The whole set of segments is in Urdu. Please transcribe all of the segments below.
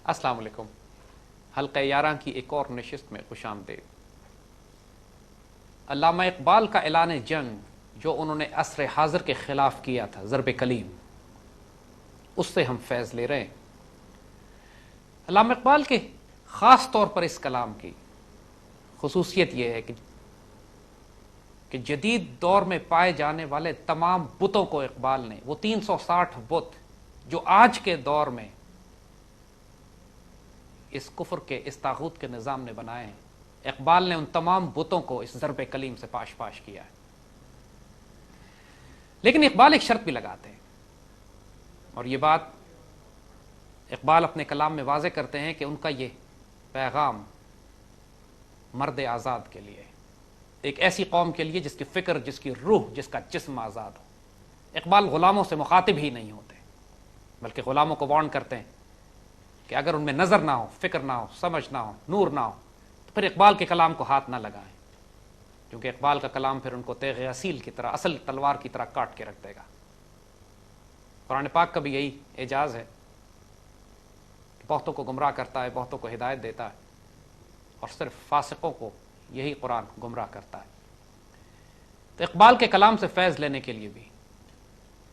السلام علیکم. حلقہ 11 کی ایک اور نشست میں خوش آمدید. علامہ اقبال کا اعلان جنگ جو انہوں نے عصر حاضر کے خلاف کیا تھا، ضرب کلیم، اس سے ہم فیض لے رہے ہیں. علامہ اقبال کے خاص طور پر اس کلام کی خصوصیت یہ ہے کہ جدید دور میں پائے جانے والے تمام بتوں کو اقبال نے، وہ 360 بت جو آج کے دور میں اس کفر کے، اس طاغوت کے نظام نے بنائے ہیں، اقبال نے ان تمام بتوں کو اس ضرب کلیم سے پاش پاش کیا ہے. لیکن اقبال ایک شرط بھی لگاتے ہیں، اور یہ بات اقبال اپنے کلام میں واضح کرتے ہیں کہ ان کا یہ پیغام مرد آزاد کے لیے، ایک ایسی قوم کے لیے جس کی فکر، جس کی روح، جس کا جسم آزاد ہو. اقبال غلاموں سے مخاطب ہی نہیں ہوتے، بلکہ غلاموں کو وارن کرتے ہیں کہ اگر ان میں نظر نہ ہو، فکر نہ ہو، سمجھ نہ ہو، نور نہ ہو، تو پھر اقبال کے کلام کو ہاتھ نہ لگائیں، کیونکہ اقبال کا کلام پھر ان کو تیغ اصیل کی طرح، اصل تلوار کی طرح کاٹ کے رکھ دے گا. قرآن پاک کا بھی یہی اعجاز ہے کہ بہتوں کو گمراہ کرتا ہے، بہتوں کو ہدایت دیتا ہے، اور صرف فاسقوں کو یہی قرآن گمراہ کرتا ہے. تو اقبال کے کلام سے فیض لینے کے لیے بھی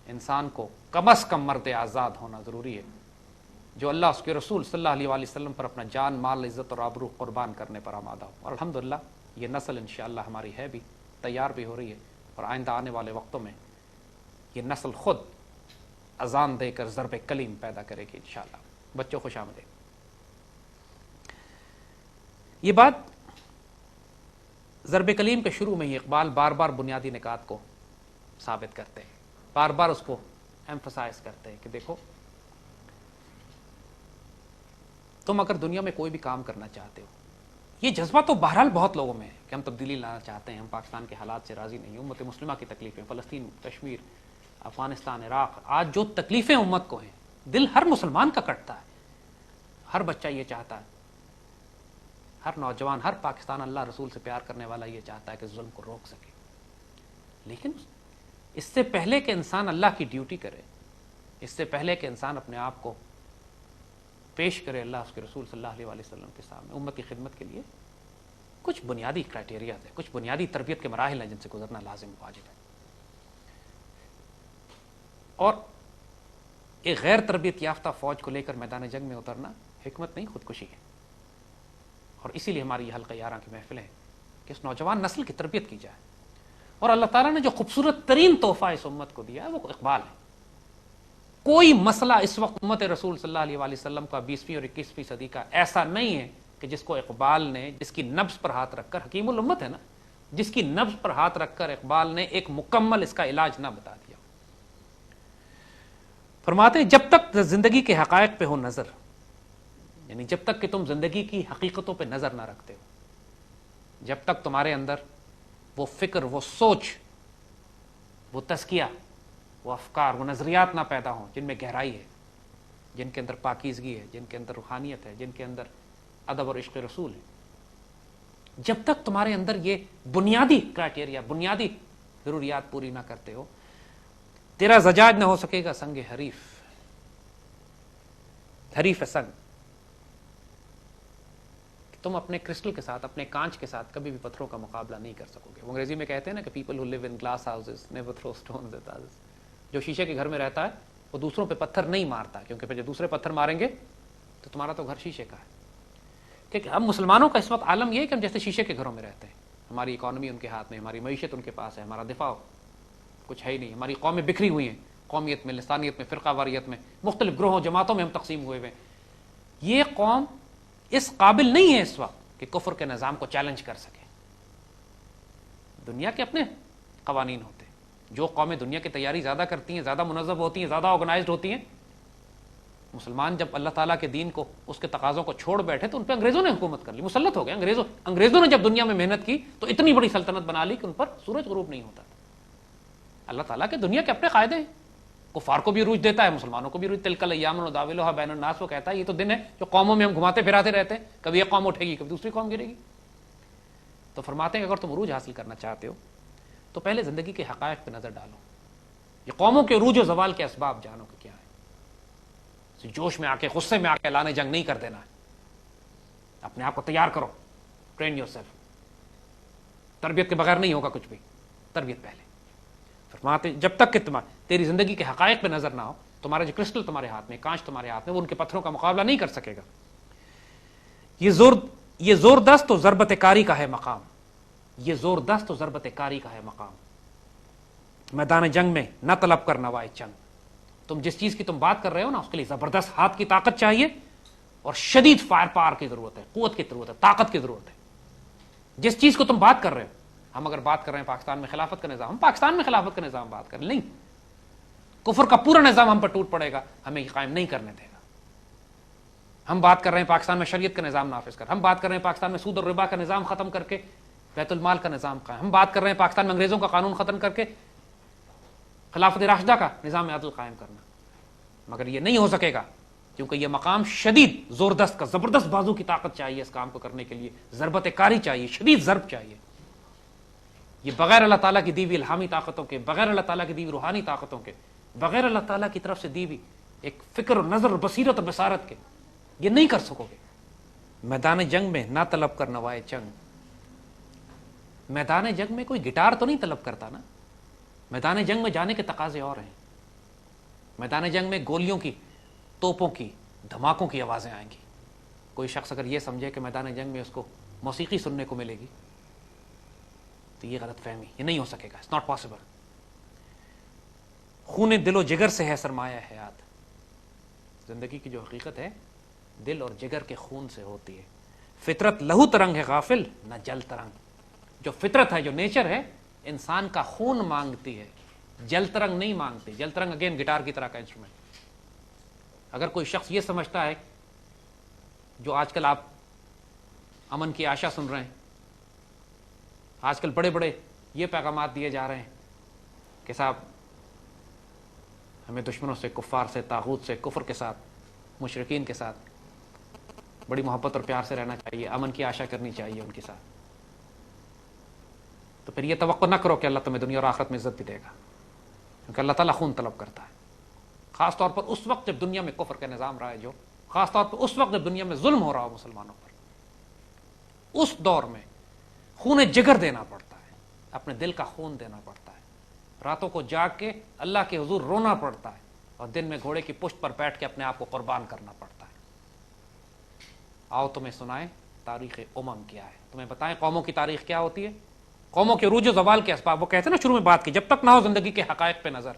انسان کو کم از کم مرد آزاد ہونا ضروری ہے، جو اللہ اس کے رسول صلی اللہ علیہ وسلم پر اپنا جان، مال، عزت اور آبرو قربان کرنے پر آمادہ ہو. اور الحمدللہ یہ نسل انشاءاللہ ہماری ہے بھی، تیار بھی ہو رہی ہے، اور آئندہ آنے والے وقتوں میں یہ نسل خود اذان دے کر ضرب کلیم پیدا کرے گی انشاءاللہ. بچوں خوش آمدید. یہ بات ضرب کلیم کے شروع میں ہی اقبال بار بار بنیادی نکات کو ثابت کرتے ہیں، بار بار اس کو ایمفسائز کرتے ہیں کہ دیکھو، تم اگر دنیا میں کوئی بھی کام کرنا چاہتے ہو، یہ جذبہ تو بہرحال بہت لوگوں میں ہے کہ ہم تبدیلی لانا چاہتے ہیں، ہم پاکستان کے حالات سے راضی نہیں، امت مسلمہ کی تکلیفیں، فلسطین، کشمیر، افغانستان، عراق، آج جو تکلیفیں امت کو ہیں، دل ہر مسلمان کا کٹتا ہے. ہر بچہ یہ چاہتا ہے، ہر نوجوان، ہر پاکستان اللہ رسول سے پیار کرنے والا یہ چاہتا ہے کہ ظلم کو روک سکے. لیکن اس سے پہلے کہ انسان اللہ کی ڈیوٹی کرے، اس سے پہلے کہ انسان اپنے آپ کو پیش کرے اللہ اس کے رسول صلی اللہ علیہ وسلم کے سامنے امت کی خدمت کے لیے، کچھ بنیادی کرائٹیریا ہیں، کچھ بنیادی تربیت کے مراحل ہیں جن سے گزرنا لازم واجب ہے. اور ایک غیر تربیت یافتہ فوج کو لے کر میدان جنگ میں اترنا حکمت نہیں، خودکشی ہے. اور اسی لیے ہماری یہ حلقہ 11 کی محفل ہے کہ اس نوجوان نسل کی تربیت کی جائے. اور اللہ تعالیٰ نے جو خوبصورت ترین تحفہ اس امت کو دیا ہے وہ اقبال ہے. کوئی مسئلہ اس وقت امت رسول صلی اللہ علیہ وسلم کا 20ویں اور 21ویں صدی کا ایسا نہیں ہے کہ جس کو اقبال نے، جس کی نبض پر ہاتھ رکھ کر، حکیم الامت ہے نا، جس کی نبض پر ہاتھ رکھ کر اقبال نے ایک مکمل اس کا علاج نہ بتا دیا. فرماتے ہیں جب تک زندگی کے حقائق پہ ہو نظر، یعنی جب تک کہ تم زندگی کی حقیقتوں پہ نظر نہ رکھتے ہو، جب تک تمہارے اندر وہ فکر، وہ سوچ، وہ تزکیہ، وہ افکار، وہ نظریات نہ پیدا ہوں جن میں گہرائی ہے، جن کے اندر پاکیزگی ہے، جن کے اندر روحانیت ہے، جن کے اندر ادب اور عشق رسول ہے، جب تک تمہارے اندر یہ بنیادی کرائٹیریا، بنیادی ضروریات پوری نہ کرتے ہو، تیرا زجاج نہ ہو سکے گا سنگ حریف. حریف سنگ، تم اپنے کرسٹل کے ساتھ، اپنے کانچ کے ساتھ کبھی بھی پتھروں کا مقابلہ نہیں کر سکو گے. وہ انگریزی میں کہتے ہیں نا کہ people who live in glass houses never throw stones at others. جو شیشے کے گھر میں رہتا ہے وہ دوسروں پہ پتھر نہیں مارتا، کیونکہ پھر جب دوسرے پتھر ماریں گے تو تمہارا تو گھر شیشے کا ہے. ٹھیک ہے، ہم مسلمانوں کا اس وقت عالم یہ ہے کہ ہم جیسے شیشے کے گھروں میں رہتے ہیں. ہماری اکانومی ان کے ہاتھ میں، ہماری معیشت ان کے پاس ہے، ہمارا دفاع کچھ ہے ہی نہیں. ہماری قومیں بکھری ہوئی ہیں، قومیت میں، لسانیت میں، فرقہ واریت میں، مختلف گروہوں، جماعتوں میں ہم تقسیم ہوئے ہوئے ہیں. یہ قوم اس قابل نہیں ہے اس وقت کہ کفر کے نظام کو چیلنج کر سکے. دنیا کے اپنے قوانین ہوتے ہیں. جو قومیں دنیا کی تیاری زیادہ کرتی ہیں، زیادہ منظم ہوتی ہیں، زیادہ آرگنائزڈ ہوتی ہیں، مسلمان جب اللہ تعالیٰ کے دین کو، اس کے تقاضوں کو چھوڑ بیٹھے تو ان پہ انگریزوں نے حکومت کر لی، مسلط ہو گئے. انگریزوں نے جب دنیا میں محنت کی تو اتنی بڑی سلطنت بنا لی کہ ان پر سورج غروب نہیں ہوتا تھا. اللہ تعالیٰ کے دنیا کے اپنے قاعدے ہیں. کفار کو بھی عروج دیتا ہے، مسلمانوں کو بھی عروج. تلک الایام نداولها بین الناس، وہ کہتا ہے یہ تو دن ہے جو قوموں میں ہم گھماتے پھراتے رہتے ہیں، کبھی ایک قوم اٹھے گی، کبھی دوسری قوم گرے گی. تو فرماتے ہیں کہ اگر تم عروج حاصل کرنا چاہتے ہو تو پہلے زندگی کے حقائق پہ نظر ڈالو. یہ قوموں کے عروج و زوال کے اسباب جانو کہ کیا ہے. جوش میں آ کے غصے میں آ کے اعلان جنگ نہیں کر دینا ہے. اپنے آپ کو تیار کرو. Train your self. تربیت کے بغیر نہیں ہوگا کچھ بھی. تربیت پہلے. فرماتے جب تک کہ تیری زندگی کے حقائق پہ نظر نہ ہو, تمہارا جو کرسٹل تمہارے ہاتھ میں, کانچ تمہارے ہاتھ میں, وہ ان کے پتھروں کا مقابلہ نہیں کر سکے گا. یہ زوردست و ضربت کاری کا ہے مقام. یہ زوردست و ضربت کاری کا ہے مقام. میدان جنگ میں نہ طلب کر نوائے چنگ. تم جس چیز کی تم بات کر رہے ہو نا, اس کے لیے زبردست ہاتھ کی طاقت چاہیے اور شدید فائر پاور کی ضرورت ہے, قوت کی ضرورت ہے, طاقت کی ضرورت ہے. جس چیز کو تم بات کر رہے ہو, ہم اگر بات کر رہے ہیں پاکستان میں خلافت کا نظام, ہم پاکستان میں خلافت کا نظام بات کر نہیں, کفر کا پورا نظام ہم پر ٹوٹ پڑے گا, ہمیں یہ قائم نہیں کرنے دے گا. ہم بات کر رہے ہیں پاکستان میں شریعت کا نظام نافذ کر, ہم بات کر رہے ہیں پاکستان میں سود اور ربا کا نظام ختم کر کے بیت المال کا نظام قائم, ہم بات کر رہے ہیں پاکستان میں انگریزوں کا قانون ختم کر کے خلافت راشدہ کا نظام عدل قائم کرنا. مگر یہ نہیں ہو سکے گا, کیونکہ یہ مقام شدید زوردست کا, زبردست بازو کی طاقت چاہیے اس کام کو کرنے کے لیے, ضربت کاری چاہیے, شدید ضرب چاہیے. یہ بغیر اللہ تعالیٰ کی دی ہوئی الہامی طاقتوں کے, بغیر اللہ تعالیٰ کی دی ہوئی روحانی طاقتوں کے, بغیر اللہ تعالیٰ کی طرف سے دی ہوئی ایک فکر اور نظر اور بصیرت اور بصارت کے, یہ نہیں کر سکو گے. میدان جنگ میں نہ طلب کر نوائے چنگ. میدان جنگ میں کوئی گٹار تو نہیں طلب کرتا نا. میدان جنگ میں جانے کے تقاضے اور ہیں. میدان جنگ میں گولیوں کی, توپوں کی, دھماکوں کی آوازیں آئیں گی. کوئی شخص اگر یہ سمجھے کہ میدان جنگ میں اس کو موسیقی سننے کو ملے گی تو یہ غلط فہمی, یہ نہیں ہو سکے گا. It's not possible. خون دل و جگر سے ہے سرمایہ حیات. زندگی کی جو حقیقت ہے دل اور جگر کے خون سے ہوتی ہے. فطرت لہو ترنگ ہے غافل نہ جل ترنگ. جو فطرت ہے, جو نیچر ہے, انسان کا خون مانگتی ہے, جل ترنگ نہیں مانگتی. جل ترنگ اگین گٹار کی طرح کا انسٹرومنٹ. اگر کوئی شخص یہ سمجھتا ہے, جو آج کل آپ امن کی آشا سن رہے ہیں, آج کل بڑے بڑے یہ پیغامات دیے جا رہے ہیں کہ صاحب ہمیں دشمنوں سے, کفار سے, طاغوت سے, کفر کے ساتھ, مشرکین کے ساتھ بڑی محبت اور پیار سے رہنا چاہیے, امن کی آشا کرنی چاہیے ان کے ساتھ, تو پھر یہ توقع نہ کرو کہ اللہ تمہیں دنیا اور آخرت میں عزت بھی دے گا, کیونکہ اللہ تعالیٰ خون طلب کرتا ہے. خاص طور پر اس وقت جب دنیا میں کفر کا نظام رہا ہے, جو خاص طور پر اس وقت جب دنیا میں ظلم ہو رہا ہو مسلمانوں پر, اس دور میں خون جگر دینا پڑتا ہے, اپنے دل کا خون دینا پڑتا ہے, راتوں کو جاگ کے اللہ کے حضور رونا پڑتا ہے, اور دن میں گھوڑے کی پشت پر بیٹھ کے اپنے آپ کو قربان کرنا پڑتا ہے. آؤ تمہیں سنائیں تاریخ امم کیا ہے, تمہیں بتائیں قوموں کی تاریخ کیا ہوتی ہے, قوموں کے عروج و زوال کے اسباب. وہ کہتے ہیں نا شروع میں بات کی, جب تک نہ ہو زندگی کے حقائق پہ نظر,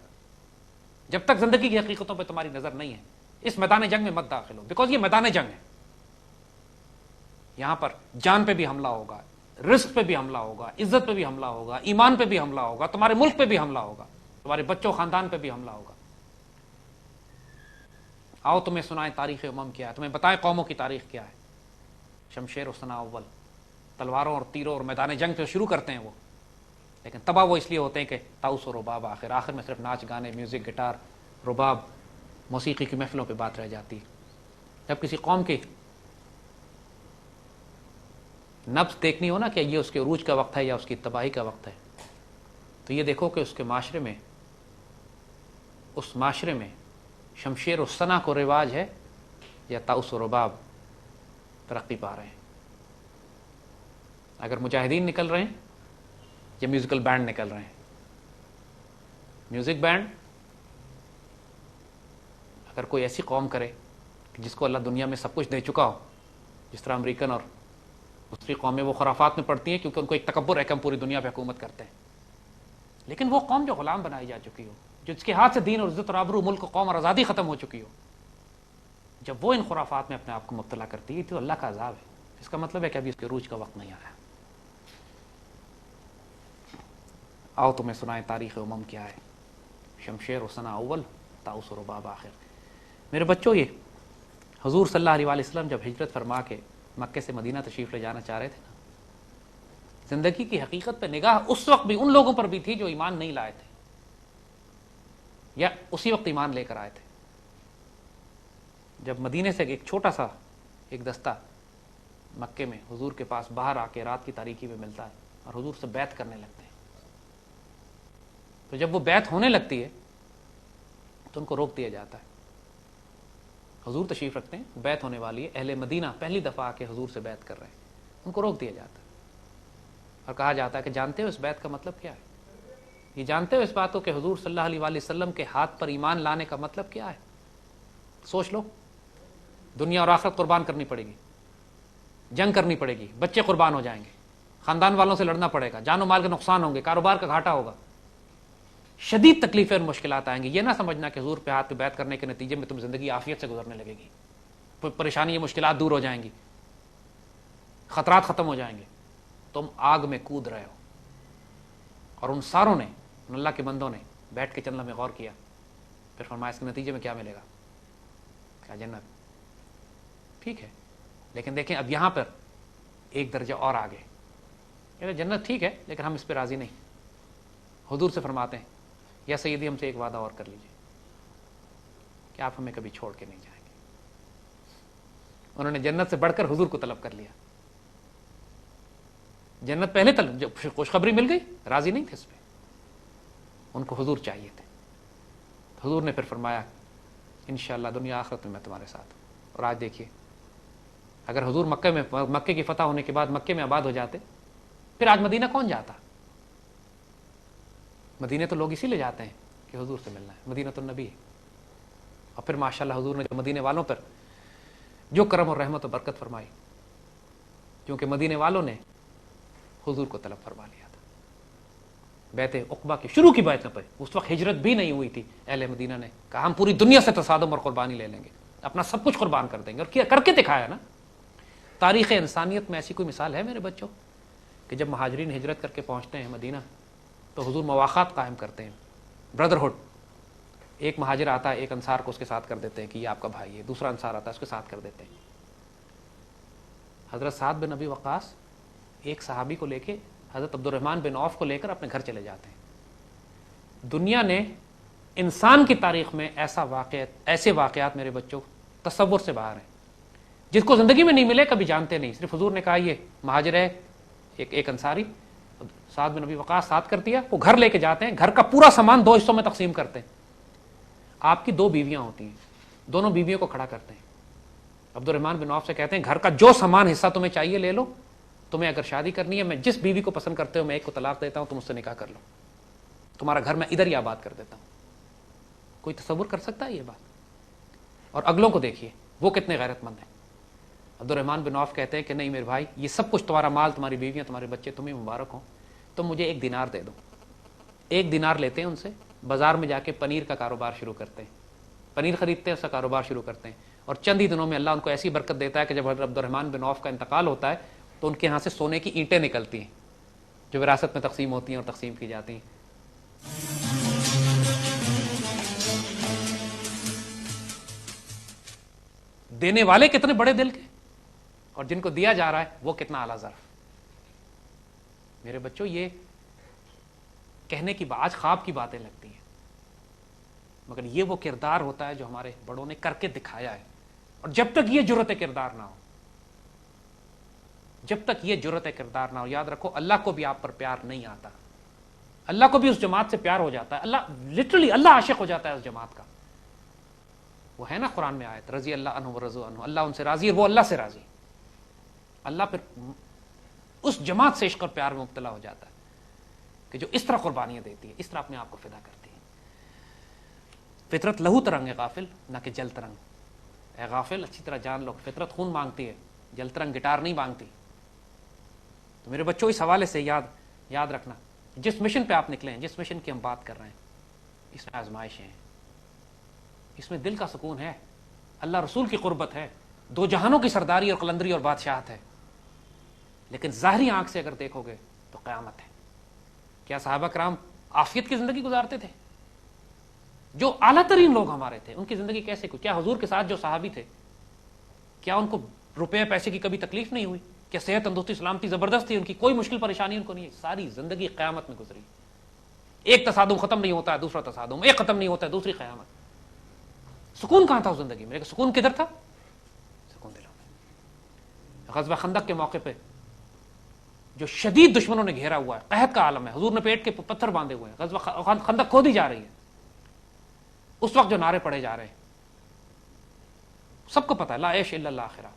جب تک زندگی کی حقیقتوں پہ تمہاری نظر نہیں ہے, اس میدان جنگ میں مت داخل ہو, بیکاز یہ میدان جنگ ہے. یہاں پر جان پہ بھی حملہ ہوگا, رزق پہ بھی حملہ ہوگا, عزت پہ بھی حملہ ہوگا, ایمان پہ بھی حملہ ہوگا, تمہارے ملک پہ بھی حملہ ہوگا, تمہارے بچوں خاندان پہ بھی حملہ ہوگا. آؤ تمہیں سنائیں تاریخ امم کیا ہے, تمہیں بتائیں قوموں کی تاریخ کیا ہے. شمشیر و ثنا اول, تلواروں اور تیروں اور میدان جنگ پہ شروع کرتے ہیں وہ, لیکن تباہ وہ اس لیے ہوتے ہیں کہ طاؤس و رباب, آخر میں صرف ناچ گانے, میوزک, گٹار, رباب, موسیقی کی محفلوں پہ بات رہ جاتی ہے. جب کسی قوم کی نبض دیکھنی ہو نا کہ یہ اس کے عروج کا وقت ہے یا اس کی تباہی کا وقت ہے, تو یہ دیکھو کہ اس کے معاشرے میں, اس معاشرے میں شمشیر و ثنا کو رواج ہے یا طاؤس و رباب ترقی پا رہے ہیں. اگر مجاہدین نکل رہے ہیں یا میوزیکل بینڈ نکل رہے ہیں. میوزک بینڈ اگر کوئی ایسی قوم کرے جس کو اللہ دنیا میں سب کچھ دے چکا ہو, جس طرح امریکن اور دوسری قومیں وہ خرافات میں پڑتی ہیں کیونکہ ان کو ایک تکبر ہے کہ ہم پوری دنیا پہ حکومت کرتے ہیں, لیکن وہ قوم جو غلام بنائی جا چکی ہو, جس کے ہاتھ سے دین اور عزت اور آبرو, ملک, قوم اور آزادی ختم ہو چکی ہو, جب وہ ان خرافات میں اپنے آپ کو مبتلا کرتی ہے تو اللہ کا عذاب ہے. اس کا مطلب ہے کہ ابھی اس کے عروج کا وقت نہیں آیا. آؤ تمہیں سنائیں تاریخ امم کیا ہے. شمشیر و ثنا اول, طاؤس و رباب آخر. میرے بچوں, یہ حضور صلی اللہ علیہ وسلم جب ہجرت فرما کے مکے سے مدینہ تشریف لے جانا چاہ رہے تھے نا, زندگی کی حقیقت پہ نگاہ اس وقت بھی ان لوگوں پر بھی تھی جو ایمان نہیں لائے تھے یا اسی وقت ایمان لے کر آئے تھے. جب مدینے سے ایک چھوٹا سا ایک دستہ مکے میں حضور کے پاس باہر آ کے رات کی تاریکی میں ملتا ہے اور حضور سے بیعت کرنے لگتے ہیں, تو جب وہ بیعت ہونے لگتی ہے تو ان کو روک دیا جاتا ہے حضور تشریف رکھتے ہیں, بیعت ہونے والی ہے, اہل مدینہ پہلی دفعہ آ کے حضور سے بیعت کر رہے ہیں, ان کو روک دیا جاتا ہے اور کہا جاتا ہے کہ جانتے ہو اس بیعت کا مطلب کیا ہے؟ یہ جانتے ہو اس بات کو کہ حضور صلی اللہ علیہ وآلہ وسلم کے ہاتھ پر ایمان لانے کا مطلب کیا ہے؟ سوچ لو, دنیا اور آخرت قربان کرنی پڑے گی, جنگ کرنی پڑے گی, بچے قربان ہو جائیں گے, خاندان والوں سے لڑنا پڑے گا, جان و مال کے نقصان ہوں گے, کاروبار کا گھاٹا ہوگا, شدید تکلیفیں اور مشکلات آئیں گی. یہ نہ سمجھنا کہ حضور پہ ہاتھ پہ بیعت کرنے کے نتیجے میں تم زندگی عافیت سے گزرنے لگے گی, پریشانی مشکلات دور ہو جائیں گی, خطرات ختم ہو جائیں گے. تم آگ میں کود رہے ہو. اور ان ساروں نے, ان اللہ کے بندوں نے بیٹھ کے چند لمحے غور کیا, پھر فرمایا اس کے نتیجے میں کیا ملے گا؟ کیا جنت. ٹھیک ہے, لیکن دیکھیں اب یہاں پر ایک درجہ اور آگے, جنت ٹھیک ہے لیکن ہم اس پہ راضی نہیں. حضور سے فرماتے ہیں یا سیدی ہم سے ایک وعدہ اور کر لیجیے کہ آپ ہمیں کبھی چھوڑ کے نہیں جائیں گے. انہوں نے جنت سے بڑھ کر حضور کو طلب کر لیا. جنت پہلے طلب, جب خوشخبری مل گئی راضی نہیں تھے اس پہ, ان کو حضور چاہیے تھے. حضور نے پھر فرمایا انشاءاللہ دنیا آخرت میں تمہارے ساتھ ہوں. اور آج دیکھیے, اگر حضور مکے کی فتح ہونے کے بعد مکے میں آباد ہو جاتے, پھر آج مدینہ کون جاتا؟ مدینے تو لوگ اسی لیے جاتے ہیں کہ حضور سے ملنا ہے, مدینہ تو نبی ہے. اور پھر ماشاءاللہ حضور نے جو مدینے والوں پر جو کرم اور رحمت و برکت فرمائی, کیونکہ مدینے والوں نے حضور کو طلب فرما لیا تھا. بیعت عقبہ کی شروع کی بیعت پہ, اس وقت ہجرت بھی نہیں ہوئی تھی, اہل مدینہ نے کہا ہم پوری دنیا سے تصادم اور قربانی لے لیں گے, اپنا سب کچھ قربان کر دیں گے. اور کیا کر کے دکھایا نا. تاریخ انسانیت میں ایسی کوئی مثال ہے میرے بچوں کہ جب مہاجرین ہجرت کر کے پہنچتے ہیں مدینہ تو حضور مواخات قائم کرتے ہیں, بردرہڈ. ایک مہاجر آتا ہے, ایک انصار کو اس کے ساتھ کر دیتے ہیں کہ یہ آپ کا بھائی ہے, دوسرا انصار آتا ہے اس کے ساتھ کر دیتے ہیں. حضرت سعد بن ابی وقاص ایک صحابی کو لے کے, حضرت عبد الرحمن بن عوف کو لے کر اپنے گھر چلے جاتے ہیں. دنیا نے انسان کی تاریخ میں ایسے واقعات میرے بچوں تصور سے باہر ہیں, جس کو زندگی میں نہیں ملے کبھی جانتے نہیں. صرف حضور نے کہا یہ مہاجر ہے, ایک انصاری, سعد بن ابی وقاص ساتھ کر دیا, وہ گھر لے کے جاتے ہیں, گھر کا پورا سامان 2 حصوں میں تقسیم کرتے ہیں. آپ کی 2 بیویاں ہوتی ہیں, دونوں بیویوں کو کھڑا کرتے ہیں. عبد الرحمن بن عوف سے کہتے ہیں گھر کا جو سامان حصہ تمہیں چاہیے لے لو, تمہیں اگر شادی کرنی ہے میں جس بیوی کو پسند کرتے ہو میں ایک کو طلاق دیتا ہوں, تم اس سے نکاح کر لو, تمہارا گھر میں ادھر ہی آباد کر دیتا ہوں. کوئی تصور کر سکتا ہے یہ بات؟ اور اگلوں کو دیکھیے وہ کتنے غیرت مند ہیں. عبد الرحمن بن عوف کہتے ہیں کہ نہیں میرے بھائی, یہ سب کچھ تمہارا مال, تمہاری بیویاں, تمہارے بچے, تمہیں مبارک ہوں, تم مجھے 1 دینار دے دو. 1 دینار لیتے ہیں ان سے, بازار میں جا کے پنیر کا کاروبار شروع کرتے ہیں, پنیر خریدتے ہیں, اس کا کاروبار شروع کرتے ہیں. اور چند ہی دنوں میں اللہ ان کو ایسی برکت دیتا ہے کہ جب حضرت عبد الرحمن بن عوف کا انتقال ہوتا ہے تو ان کے یہاں سے سونے کی اینٹیں نکلتی ہیں جو وراثت میں تقسیم ہوتی ہیں اور تقسیم کی جاتی ہیں. دینے والے کتنے بڑے دل کے, اور جن کو دیا جا رہا ہے وہ کتنا اعلیٰ ظرف. میرے بچوں یہ کہنے کی آج خواب کی باتیں لگتی ہیں, مگر یہ وہ کردار ہوتا ہے جو ہمارے بڑوں نے کر کے دکھایا ہے. اور جب تک یہ جرأت کردار نہ ہو, جب تک یہ جرأت کردار نہ ہو, یاد رکھو اللہ کو بھی آپ پر پیار نہیں آتا. اللہ کو بھی اس جماعت سے پیار ہو جاتا ہے, اللہ لٹرلی اللہ عاشق ہو جاتا ہے اس جماعت کا. وہ ہے نا قرآن میں آیت, رضی اللہ عنہ ورضوا عنہ, اللہ ان سے راضی اور وہ اللہ سے راضی. اللہ پھر اس جماعت سے عشق اور پیار میں مبتلا ہو جاتا ہے کہ جو اس طرح قربانیاں دیتی ہے, اس طرح اپنے آپ کو فدا کرتی ہے. فطرت لہو ترنگ ہے غافل, نہ کہ جل ترنگ. اے غافل اچھی طرح جان لو, فطرت خون مانگتی ہے, جل ترنگ گٹار نہیں مانگتی. تو میرے بچوں اس حوالے سے یاد رکھنا, جس مشن پہ آپ نکلے ہیں, جس مشن کی ہم بات کر رہے ہیں, اس میں آزمائشیں ہیں, اس میں دل کا سکون ہے, اللہ رسول کی قربت ہے, 2 جہانوں کی سرداری اور قلندری اور بادشاہت ہے. لیکن ظاہری آنکھ سے اگر دیکھو گے تو قیامت ہے. کیا صحابہ کرام عافیت کی زندگی گزارتے تھے؟ جو اعلیٰ ترین لوگ ہمارے تھے ان کی زندگی کیسے کوئی, کیا حضور کے ساتھ جو صحابی تھے کیا ان کو روپے پیسے کی کبھی تکلیف نہیں ہوئی؟ کیا صحت تندرستی سلامتی زبردست تھی ان کی, کوئی مشکل پریشانی ان کو نہیں ہے؟ ساری زندگی قیامت میں گزری. ایک تصادم ختم نہیں ہوتا ہے دوسرا تصادم, ایک ختم نہیں ہوتا ہے دوسری قیامت. سکون کہاں تھا اس زندگی میں؟ سکون کدھر تھا؟ سکون دلوں میں. غزوہ خندق کے موقع پہ جو شدید دشمنوں نے گھیرا ہوا ہے, قحط کا عالم ہے, حضور نے پیٹ کے پتھر باندھے ہوئے ہیں, غزوہ خندق کھودی جا رہی ہے, اس وقت جو نعرے پڑے جا رہے ہیں سب کو پتا ہے لا عیش الا الاخرہ.